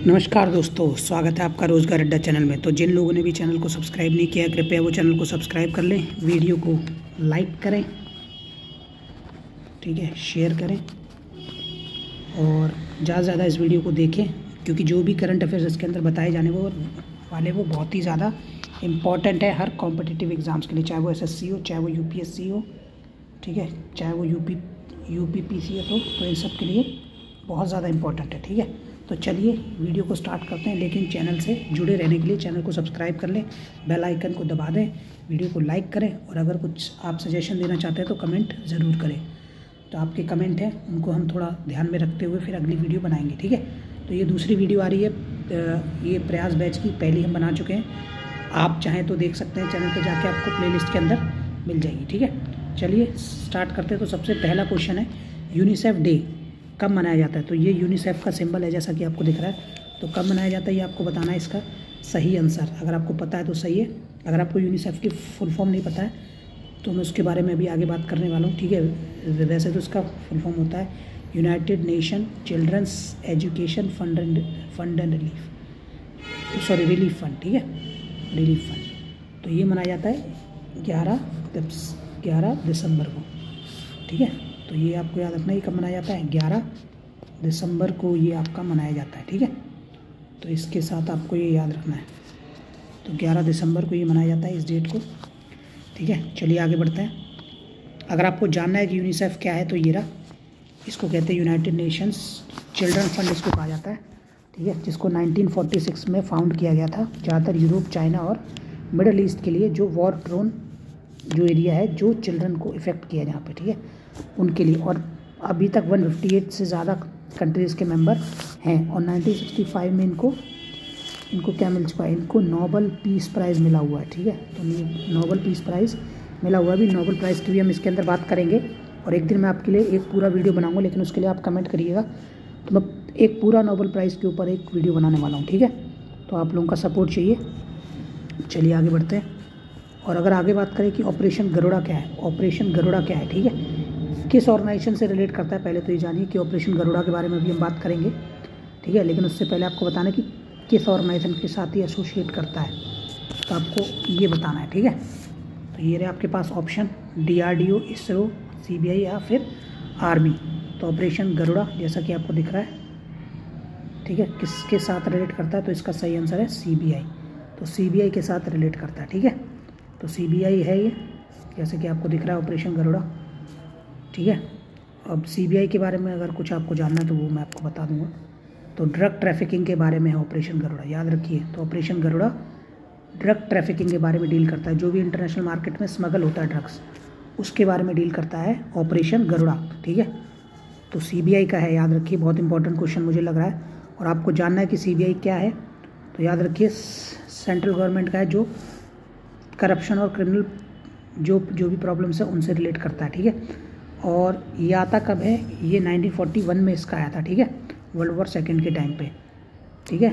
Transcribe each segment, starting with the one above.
नमस्कार दोस्तों, स्वागत है आपका रोज़गार अड्डा चैनल में। तो जिन लोगों ने भी चैनल को सब्सक्राइब नहीं किया, कृपया वो चैनल को सब्सक्राइब कर लें, वीडियो को लाइक करें, ठीक है, शेयर करें और ज़्यादा से ज़्यादा इस वीडियो को देखें, क्योंकि जो भी करंट अफेयर्स इसके अंदर बताए जाने वाले वो बहुत ही ज़्यादा इम्पॉर्टेंट है हर कॉम्पिटिटिव एग्ज़ाम्स के लिए, चाहे वो एसएससी हो, चाहे वो यूपीएससी हो, ठीक है, चाहे वो यूपीपीसीएस हो, तो इन सब के लिए बहुत ज़्यादा इम्पॉर्टेंट है, ठीक है। तो चलिए वीडियो को स्टार्ट करते हैं, लेकिन चैनल से जुड़े रहने के लिए चैनल को सब्सक्राइब कर लें, बेल आइकन को दबा दें, वीडियो को लाइक करें और अगर कुछ आप सजेशन देना चाहते हैं तो कमेंट ज़रूर करें। तो आपके कमेंट हैं उनको हम थोड़ा ध्यान में रखते हुए फिर अगली वीडियो बनाएंगे, ठीक है। तो ये दूसरी वीडियो आ रही है, ये प्रयास बैच की पहली हम बना चुके हैं, आप चाहें तो देख सकते हैं, चैनल पर जाके आपको प्लेलिस्ट के अंदर मिल जाएगी, ठीक है। चलिए स्टार्ट करते हैं। तो सबसे पहला क्वेश्चन है, यूनिसेफ डे कब मनाया जाता है? तो ये यूनिसेफ का सिंबल है जैसा कि आपको दिख रहा है। तो कब मनाया जाता है ये आपको बताना है, इसका सही आंसर। अगर आपको पता है तो सही है, अगर आपको यूनिसेफ की फुल फॉर्म नहीं पता है तो मैं उसके बारे में भी आगे बात करने वाला हूँ, ठीक है। वैसे तो इसका फुल फॉर्म होता है United Nation children's education fund and relief fund, ठीक है, रिलीफ फंड। तो ये मनाया जाता है 11 दिसंबर को, ठीक है। तो ये आपको याद रखना है, कब मनाया जाता है? 11 दिसंबर को ये आपका मनाया जाता है, ठीक है। तो इसके साथ आपको ये याद रखना है। तो 11 दिसंबर को ये मनाया जाता है, इस डेट को, ठीक है। चलिए आगे बढ़ते हैं। अगर आपको जानना है कि यूनिसेफ क्या है तो ये रहा, इसको कहते हैं यूनाइटेड नेशंस चिल्ड्रन फंड, इसको कहा जाता है, ठीक है, जिसको 1946 में फाउंड किया गया था, ज़्यादातर यूरोप, चाइना और मिडल ईस्ट के लिए, जो वॉर प्रोन जो एरिया है, जो चिल्ड्रन को इफ़ेक्ट किया जहाँ पे, ठीक है, उनके लिए। और अभी तक 158 से ज़्यादा कंट्रीज़ के मेंबर हैं और 1965 में इनको क्या मिल चुका है? इनको नोबल पीस प्राइज़ मिला हुआ है, ठीक है। तो नोबल पीस प्राइज़ मिला हुआ है। अभी नोबल प्राइज़ की भी हम इसके अंदर बात करेंगे और एक दिन मैं आपके लिए एक पूरा वीडियो बनाऊँगा, लेकिन उसके लिए आप कमेंट करिएगा, तो मैं एक पूरा नोबल प्राइज़ के ऊपर एक वीडियो बनाने वाला हूँ, ठीक है। तो आप लोगों का सपोर्ट चाहिए। चलिए आगे बढ़ते हैं। और अगर आगे बात करें कि ऑपरेशन गरुड़ा क्या है, ऑपरेशन गरुड़ा क्या है, ठीक है, किस ऑर्गेनाइजेशन से रिलेट करता है, पहले तो ये जानिए कि ऑपरेशन गरुड़ा के बारे में भी हम बात करेंगे, ठीक है। लेकिन उससे पहले आपको बताना है कि किस ऑर्गेनाइजेशन के साथ ये एसोसिएट करता है, तो आपको ये बताना है, ठीक है। तो ये रहे आपके पास ऑप्शन, DRDO, इसरो, CBI या फिर आर्मी। तो ऑपरेशन गरुड़ा जैसा कि आपको दिख रहा है, ठीक है, किसके साथ रिलेट करता है? तो इसका सही आंसर है CBI। तो CBI के साथ रिलेट करता है, ठीक है। तो CBI है ये, जैसे कि आपको दिख रहा है ऑपरेशन गरुड़ा, ठीक है। अब CBI के बारे में अगर कुछ आपको जानना है तो वो मैं आपको बता दूंगा। तो ड्रग ट्रैफिकिंग के बारे में है ऑपरेशन गरुड़ा, याद रखिए। तो ऑपरेशन गरुड़ा ड्रग ट्रैफिकिंग के बारे में डील करता है, जो भी इंटरनेशनल मार्केट में स्मगल होता है ड्रग्स, उसके बारे में डील करता है ऑपरेशन गरुड़ा, ठीक है। तो CBI का है, याद रखिए, बहुत इंपॉर्टेंट क्वेश्चन मुझे लग रहा है। और आपको जानना है कि CBI क्या है, तो याद रखिए सेंट्रल गवर्नमेंट का है, जो करप्शन और क्रिमिनल जो भी प्रॉब्लम्स है उनसे रिलेट करता है, ठीक है। और ये आता कब है? ये 1941 में इसका आया था, ठीक है, वर्ल्ड वॉर सेकेंड के टाइम पे, ठीक है।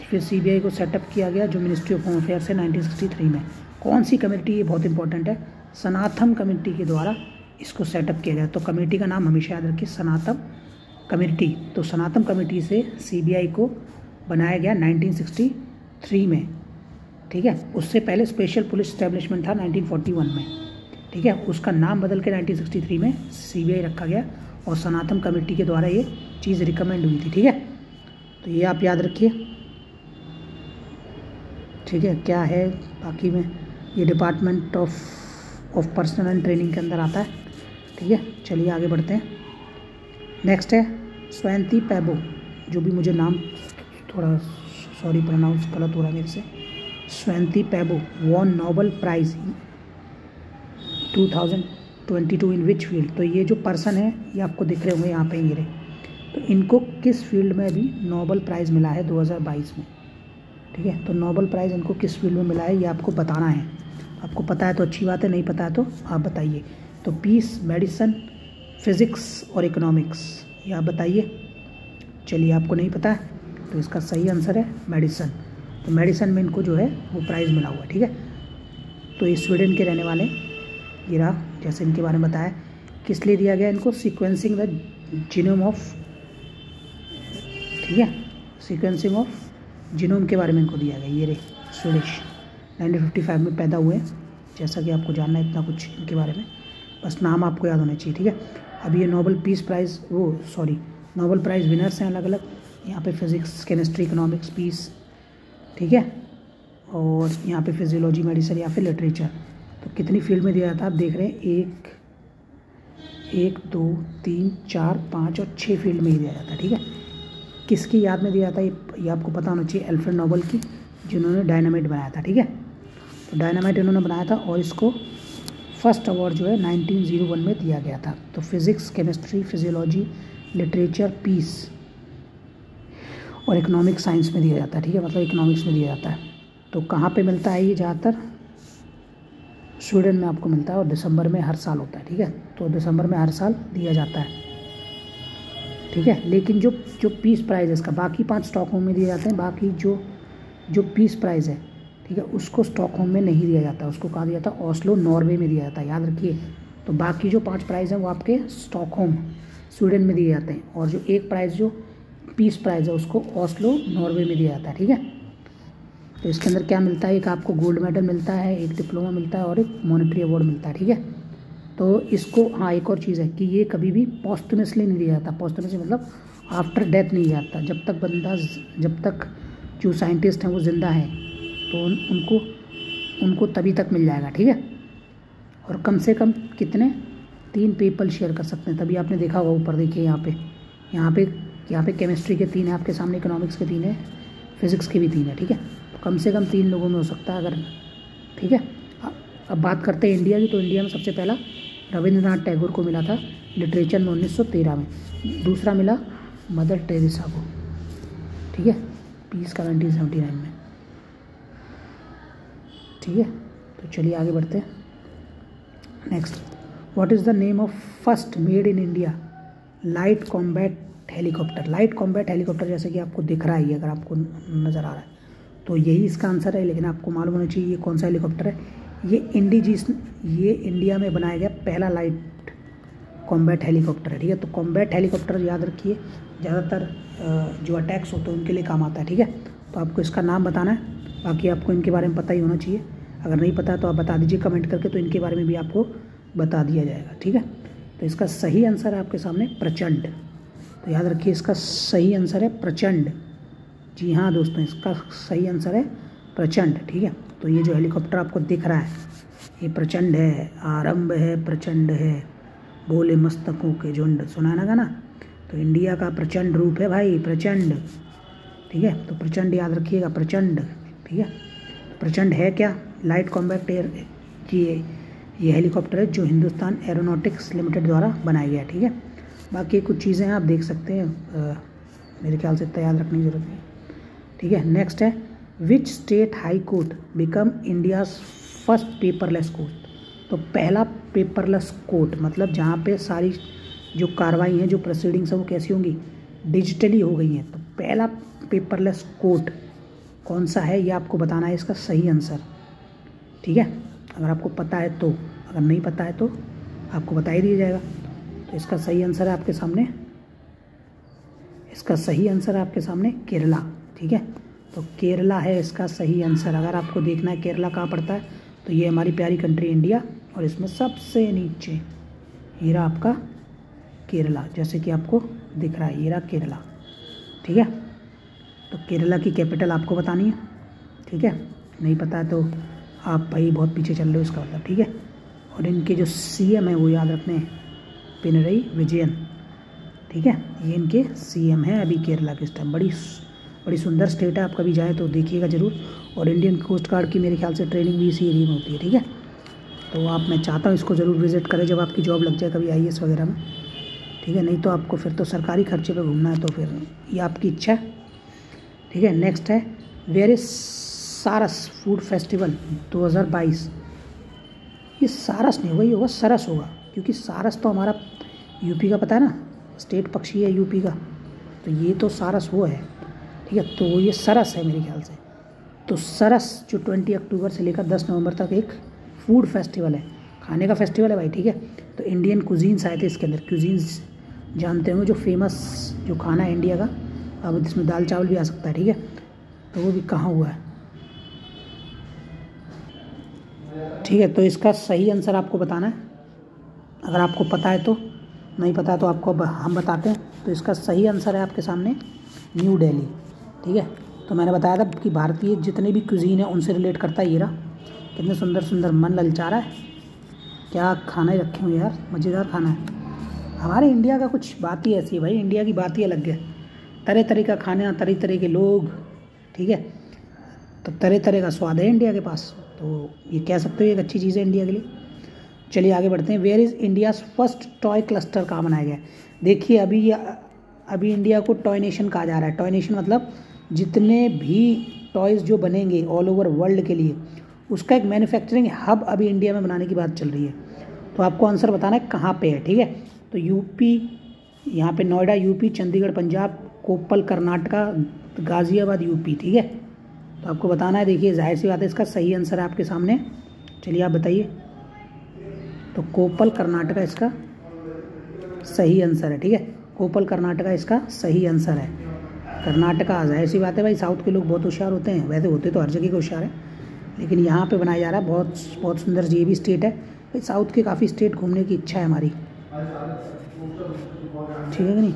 फिर CBI को सेटअप किया गया जो मिनिस्ट्री ऑफ होम अफेयर्स है 1963 में। कौन सी कमेटी? ये बहुत इंपॉर्टेंट है, सनातन कमेटी के द्वारा इसको सेटअप किया गया। तो कमेटी का नाम हमेशा याद रखिए, सनातन कमेटी। तो सनातन कमेटी से CBI को बनाया गया 1963 में, ठीक है। उससे पहले स्पेशल पुलिस एस्टेब्लिशमेंट था 1941 में, ठीक है। उसका नाम बदल के 1963 में CBI रखा गया और सनातन कमेटी के द्वारा ये चीज़ रिकमेंड हुई थी, ठीक है। तो ये आप याद रखिए, ठीक है। क्या है बाकी में, ये department of personal and training के अंदर आता है, ठीक है। चलिए आगे बढ़ते हैं। नेक्स्ट है स्वैंती पैबो, जो भी मुझे नाम थोड़ा सॉरी प्रोनाउंस गलत हो रहा है मेरे से, Svante Paabo won Nobel prize 2022 in which field. तो ये जो पर्सन है ये आपको दिख रहे होंगे यहाँ पे, ये रहे। तो इनको किस फील्ड में भी नोबल प्राइज़ मिला है 2022 में, ठीक है। तो नोबल प्राइज़ इनको किस फील्ड में मिला है ये आपको बताना है। आपको पता है तो अच्छी बात है, नहीं पता है तो आप बताइए। तो पीस, मेडिसिन, फिज़िक्स और इकोनॉमिक्स, ये आप बताइए। चलिए आपको नहीं पता है तो इसका सही आंसर है मेडिसिन। तो मेडिसिन में इनको जो है वो प्राइज़ मिला हुआ है, ठीक है। तो ये स्वीडन के रहने वाले, ये रहा, जैसे इनके बारे में बताया। किस लिए दिया गया इनको? सीक्वेंसिंग द जीनोम ऑफ, ठीक है, सीक्वेंसिंग ऑफ जीनोम के बारे में इनको दिया गया। ये रे स्वीडिश 1955 में पैदा हुए, जैसा कि आपको जानना है इतना कुछ इनके बारे में, बस नाम आपको याद होना चाहिए, ठीक है। अब ये नोबेल प्राइज़ विनर्स हैं अलग अलग, यहाँ पे फिज़िक्स, केमिस्ट्री, इकोनॉमिक्स, पीस, ठीक है, और यहाँ पे फिजियोलॉजी, मेडिसिन या फिर लिटरेचर। तो कितनी फील्ड में दिया जाता है आप देख रहे हैं, 1 2 3 4 5 और 6 फील्ड में ही दिया जाता है, ठीक है। किसकी याद में दिया जाता है ये आपको पता होना चाहिए, अल्फ्रेड नोबेल की, जिन्होंने डायनामाइट बनाया था, ठीक है। तो डायनामाइट इन्होंने बनाया था और इसको फर्स्ट अवार्ड जो है 1901 में दिया गया था। तो physics, chemistry, physiology, literature, peace और इकोनॉमिक साइंस में दिया जाता है, ठीक है, मतलब इकोनॉमिक्स में दिया जाता है। तो कहाँ पे मिलता है ये, ज़्यादातर स्वीडन में आपको मिलता है और दिसंबर में हर साल होता है, ठीक है। तो दिसंबर में हर साल दिया जाता है, ठीक है। लेकिन जो पीस प्राइज़ है इसका, बाकी 5 स्टॉकहोम में दिए जाते हैं, बाकी जो पीस प्राइज़ है, ठीक है, उसको स्टॉकहोम में नहीं दिया जाता, उसको कहा दिया जाता है ओस्लो, नॉर्वे में दिया जाता है, याद रखिए। तो बाकी जो 5 प्राइज़ हैं वो आपके स्टॉकहोम स्वीडन में दिए जाते हैं, और जो एक प्राइज़ जो पीस प्राइज़ है उसको ओस्लो, नॉर्वे में दिया जाता है, ठीक है। तो इसके अंदर क्या मिलता है, एक आपको गोल्ड मेडल मिलता है, एक डिप्लोमा मिलता है और एक मॉनेटरी अवार्ड मिलता है, ठीक है। तो इसको, हाँ, एक और चीज़ है कि ये कभी भी पॉस्टमसली नहीं दिया जाता। पॉस्टमसली मतलब आफ्टर डेथ नहीं दिया जाता, जब तक जो साइंटिस्ट हैं वो ज़िंदा हैं तो उनको तभी तक मिल जाएगा, ठीक है। और कम से कम कितने, 3 पीपल शेयर कर सकते हैं। तभी आपने देखा होगा ऊपर, देखिए यहाँ पे केमिस्ट्री के 3 है आपके सामने, इकोनॉमिक्स के 3 है, फिज़िक्स के भी 3 है, ठीक है। तो कम से कम 3 लोगों में हो सकता है अगर, ठीक है। अब बात करते हैं इंडिया की। तो इंडिया में सबसे पहला रविंद्रनाथ टैगोर को मिला था लिटरेचर में 1913 में, दूसरा मिला मदर टेरेसा को, ठीक है, पीस का 1979 में, ठीक है। तो चलिए आगे बढ़ते हैं। Next, what is the name of first made in India light combat helicopter. Light combat helicopter जैसे कि आपको दिख रहा है, अगर आपको नज़र आ रहा है तो यही इसका आंसर है, लेकिन आपको मालूम होना चाहिए ये कौन सा हेलीकॉप्टर है। ये इंडिया में बनाया गया पहला लाइट कॉम्बैट हेलीकॉप्टर है, ठीक है। तो कॉम्बैट हेलीकॉप्टर याद रखिए, ज़्यादातर जो अटैक्स होते हैं उनके लिए काम आता है, ठीक है। तो आपको इसका नाम बताना है, बाकी आपको इनके बारे में पता ही होना चाहिए। अगर नहीं पता तो आप बता दीजिए कमेंट करके, तो इनके बारे में भी आपको बता दिया जाएगा, ठीक है। तो इसका सही आंसर है आपके सामने प्रचंड। तो याद रखिए इसका सही आंसर है प्रचंड। जी हाँ दोस्तों, इसका सही आंसर है प्रचंड, ठीक है। तो ये जो हेलीकॉप्टर आपको दिख रहा है ये प्रचंड है, आरंभ है प्रचंड है, बोले मस्तकों के झुंड, सुना ना गाना। तो इंडिया का प्रचंड रूप है भाई, प्रचंड, ठीक है। तो प्रचंड याद रखिएगा, प्रचंड, ठीक है। प्रचंड है क्या, लाइट कॉम्बैट एयर ये हेलीकॉप्टर है जो हिंदुस्तान एरोनॉटिक्स लिमिटेड द्वारा बनाया गया, ठीक है। बाकी कुछ चीज़ें आप देख सकते हैं, मेरे ख्याल से इतना याद रखने की जरूरत नहीं, ठीक है। नेक्स्ट है, which state high court become India's first paperless court. तो पहला पेपरलेस कोर्ट मतलब जहाँ पे सारी जो कार्रवाई हैं, जो प्रोसीडिंग्स हैं वो कैसी होंगी, डिजिटली हो गई हैं। तो पहला पेपरलेस कोर्ट कौन सा है, ये आपको बताना है इसका सही आंसर, ठीक है। अगर आपको पता है तो, अगर नहीं पता है तो आपको बता ही दिया जाएगा। तो इसका सही आंसर है आपके सामने, इसका सही आंसर है आपके सामने केरला, ठीक है। तो केरला है इसका सही आंसर। अगर आपको देखना है केरला कहाँ पड़ता है, तो ये हमारी प्यारी कंट्री इंडिया, और इसमें सबसे नीचे ये रहा आपका केरला, जैसे कि आपको दिख रहा है, ये रहा केरला, ठीक है। तो केरला की कैपिटल आपको बतानी है, ठीक है। नहीं पता है तो आप भाई बहुत पीछे चल रहे हो इसका मतलब, ठीक है। और इनके जो सीएम है वो याद रखने, पिनरई विजयन, ठीक है। ये इनके सीएम हैं अभी केरला के इस टाइम। बड़ी सुंदर स्टेट है, आप कभी जाए तो देखिएगा ज़रूर। और इंडियन कोस्ट गार्ड की मेरे ख्याल से ट्रेनिंग भी इसी एरिया में होती है, ठीक है। तो मैं चाहता हूँ इसको ज़रूर विज़िट करें जब आपकी जॉब लग जाए कभी IAS वगैरह में, ठीक है। नहीं तो आपको फिर तो सरकारी खर्चे पे घूमना है, तो फिर ये आपकी इच्छा है, ठीक है। नेक्स्ट है, वेयर इज सारस फूड फेस्टिवल 2022। ये सारस नहीं होगा, ये होगा सरस होगा, क्योंकि सारस तो हमारा यूपी का पता है ना, स्टेट पक्षी है यूपी का, तो ये तो सारस वो है, ठीक है। तो ये सरस है मेरे ख्याल से। तो सरस जो 20 अक्टूबर से लेकर 10 नवंबर तक एक फूड फेस्टिवल है, खाने का फेस्टिवल है भाई, ठीक है। तो इंडियन कुजीन्स आए थे इसके अंदर, कुजीन्स जानते होंगे जो फेमस जो खाना है इंडिया का, अब इसमें दाल चावल भी आ सकता है, ठीक है। तो वो भी कहाँ हुआ है, ठीक है। तो इसका सही आंसर आपको बताना है, अगर आपको पता है तो, नहीं पता तो आपको हम बताते हैं। तो इसका सही आंसर है आपके सामने न्यू दिल्ली, ठीक है। तो मैंने बताया था कि भारतीय जितने भी क्यूजीन है उनसे रिलेट करता है। ये रहा, कितने सुंदर सुंदर, मन ललचा रहा है। क्या खाना ही रखे हुए यार, मज़ेदार खाना है। हमारे इंडिया का कुछ बात ही ऐसी है भाई, इंडिया की बात ही अलग है। तरह तरह का खाना, तरह तरह के लोग, ठीक है। तो तरह तरह का स्वाद है इंडिया के पास, तो ये कह सकते हो एक अच्छी चीज़ है इंडिया के लिए। चलिए आगे बढ़ते हैं। Where is India's first toy cluster कहाँ बनाया गया है? देखिए अभी इंडिया को टॉय नेशन कहा जा रहा है। टॉय नेशन मतलब जितने भी टॉयज़ जो बनेंगे ऑल ओवर वर्ल्ड के लिए, उसका एक मैन्युफैक्चरिंग हब अभी इंडिया में बनाने की बात चल रही है। तो आपको आंसर बताना है कहाँ पे है, ठीक है। तो यूपी, यहाँ पे नोएडा यूपी, चंडीगढ़ पंजाब, कोप्पल कर्नाटका, गाज़ियाबाद यूपी, ठीक है। तो आपको बताना है। देखिए जाहिर सी बात है, इसका सही आंसर है आपके सामने। चलिए आप बताइए। तो कोप्पल कर्नाटका इसका सही आंसर है, ठीक है। कोप्पल कर्नाटका इसका सही आंसर है। कर्नाटका, जाहिर सी बात है भाई, साउथ के लोग बहुत होशियार होते हैं, वैसे होते तो हर जगह के होशियार है, लेकिन यहाँ पे बनाया जा रहा है। बहुत सुंदर ये भी स्टेट है भाई, साउथ के काफ़ी स्टेट घूमने की इच्छा है हमारी, ठीक है कि नहीं।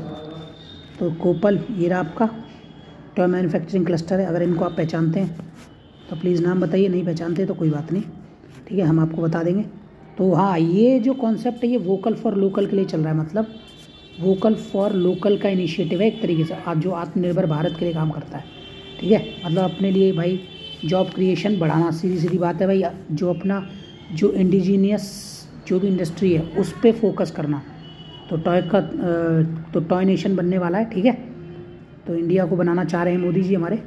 तो कोप्पल ये रहा आपका टॉय मैन्युफैक्चरिंग क्लस्टर है। अगर इनको आप पहचानते हैं तो प्लीज़ नाम बताइए, नहीं पहचानते तो कोई बात नहीं, ठीक है, हम आपको बता देंगे। तो हाँ, ये जो कॉन्सेप्ट है ये वोकल फॉर लोकल के लिए चल रहा है, मतलब वोकल फॉर लोकल का इनिशिएटिव है एक तरीके से, आज जो आत्मनिर्भर भारत के लिए काम करता है, ठीक है। मतलब अपने लिए भाई जॉब क्रिएशन बढ़ाना, सीधी सीधी बात है भाई, जो अपना जो इंडिजीनियस जो भी इंडस्ट्री है उस पर फोकस करना। तो टॉय नेशन बनने वाला है, ठीक है। तो इंडिया को बनाना चाह रहे हैं मोदी जी हमारे,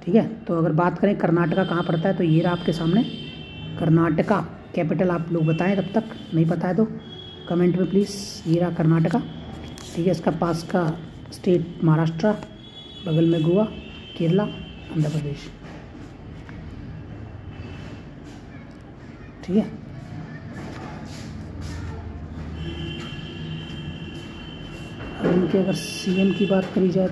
ठीक है। तो अगर बात करें कर्नाटका कहाँ पड़ता है, तो ये रहा आपके सामने कर्नाटका। कैपिटल आप लोग बताएं, तब तक नहीं पता है तो कमेंट में प्लीज़। ये रहा कर्नाटका, ठीक है। इसका पास का स्टेट महाराष्ट्र, बगल में गोवा, केरला, आंध्र प्रदेश, ठीक है। अब इनके अगर सीएम की बात करी जाए,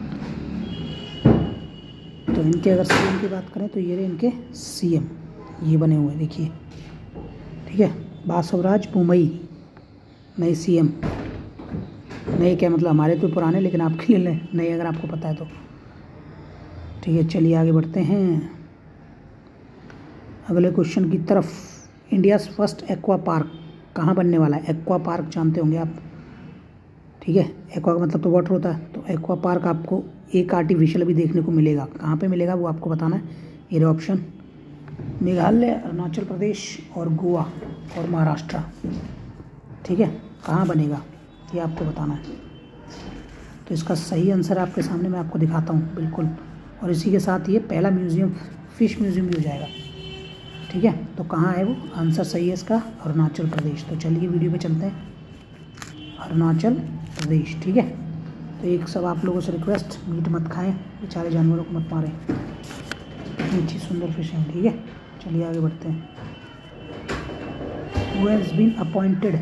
तो इनके अगर सीएम की बात करें तो ये रहे इनके सीएम, ये बने हुए देखिए, ठीक है। बासवराज बोम्मई नए सीएम, नए क्या मतलब, हमारे तो पुराने, लेकिन आपके लिए नए अगर आपको पता है तो, ठीक है। चलिए आगे बढ़ते हैं अगले क्वेश्चन की तरफ। इंडियाज़ फर्स्ट एक्वा पार्क कहाँ बनने वाला है? एक्वा पार्क जानते होंगे आप, ठीक है। एक्वा का मतलब तो वाटर होता है, तो एक्वा पार्क आपको एक आर्टिफिशियल भी देखने को मिलेगा। कहाँ पे मिलेगा वो आपको बताना है। ये ऑप्शन मेघालय, अरुणाचल प्रदेश और गोवा और महाराष्ट्र, ठीक है। कहाँ बनेगा ये आपको बताना है। तो इसका सही आंसर आपके सामने मैं आपको दिखाता हूँ बिल्कुल, और इसी के साथ ये पहला म्यूज़ियम, फिश म्यूज़ियम भी हो जाएगा, ठीक है। तो कहाँ है वो? आंसर सही है इसका अरुणाचल प्रदेश। तो चलिए वीडियो पे चलते हैं, अरुणाचल प्रदेश, ठीक है। तो एक सब आप लोगों से रिक्वेस्ट, मीट मत खाएं, बेचारे जानवरों को मत मारें, इतनी अच्छी सुंदर फिश है, ठीक है। चलिए आगे बढ़ते हैं। Who has been appointed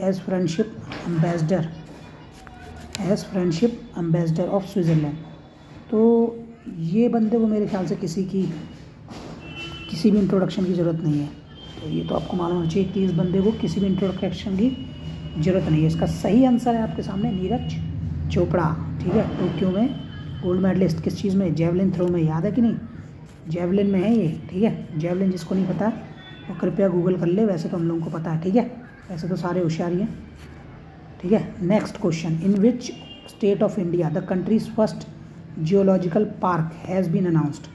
as friendship ambassador of Switzerland? तो ये बंदे को मेरे ख्याल से किसी भी इंट्रोडक्शन की ज़रूरत नहीं है। तो ये तो आपको मालूम होना चाहिए कि इस बंदे को किसी भी इंट्रोडक्शन की ज़रूरत नहीं है। इसका सही आंसर है आपके सामने नीरज चोपड़ा, ठीक है। टोक्यो में गोल्ड मेडलिस्ट, किस चीज़ में? जेवलिन थ्रो में, याद है कि नहीं? जेवलिन में है ये, ठीक है। जेवलिन जिसको नहीं पता वो कृपया गूगल कर ले, वैसे तो हम लोगों को पता है, ठीक है। वैसे तो सारे होशियार हैं, ठीक है। Next question, in which state of India the countries first geological park has been announced?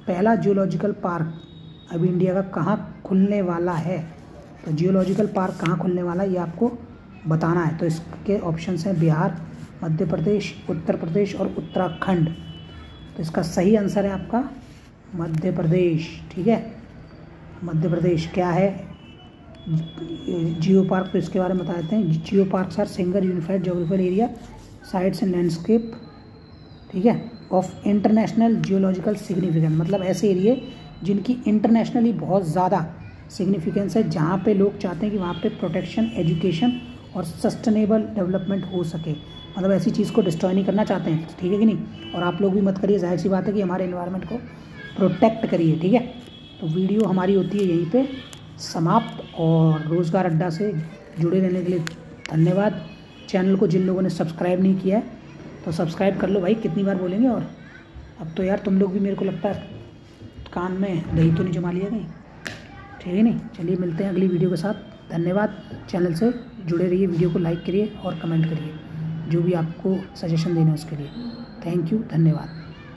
पहला जियोलॉजिकल पार्क अभी इंडिया का कहाँ खुलने वाला है? तो जियोलॉजिकल पार्क कहाँ खुलने वाला है ये आपको बताना है। तो इसके ऑप्शंस हैं बिहार, मध्य प्रदेश, उत्तर प्रदेश और उत्तराखंड। तो इसका सही आंसर है आपका मध्य प्रदेश, ठीक है। मध्य प्रदेश क्या है जियो पार्क, तो इसके बारे में बता देते हैं। Geo parks are single unified geographical area sites and landscape, ठीक है, ऑफ इंटरनेशनल जियोलॉजिकल सिग्निफिकेंस, मतलब ऐसे एरिए जिनकी इंटरनेशनली बहुत ज़्यादा सिग्निफिकेंस है, जहाँ पे लोग चाहते हैं कि वहाँ पे प्रोटेक्शन, एजुकेशन और सस्टेनेबल डेवलपमेंट हो सके, मतलब ऐसी चीज़ को डिस्ट्रॉय नहीं करना चाहते हैं, ठीक है कि नहीं। और आप लोग भी मत करिए, जाहिर सी बात है कि हमारे एनवायरनमेंट को प्रोटेक्ट करिए, ठीक है। तो वीडियो हमारी होती है यहीं पे समाप्त, और रोज़गार अड्डा से जुड़े रहने के लिए धन्यवाद। चैनल को जिन लोगों ने सब्सक्राइब नहीं किया है तो सब्सक्राइब कर लो भाई, कितनी बार बोलेंगे। और अब तो यार तुम लोग भी, मेरे को लगता है कान में दही तो नहीं जमा लिया कहीं, ठीक है नहीं। चलिए मिलते हैं अगली वीडियो के साथ। धन्यवाद। चैनल से जुड़े रहिए, वीडियो को लाइक करिए और कमेंट करिए, जो भी आपको सजेशन देना है उसके लिए। थैंक यू, धन्यवाद।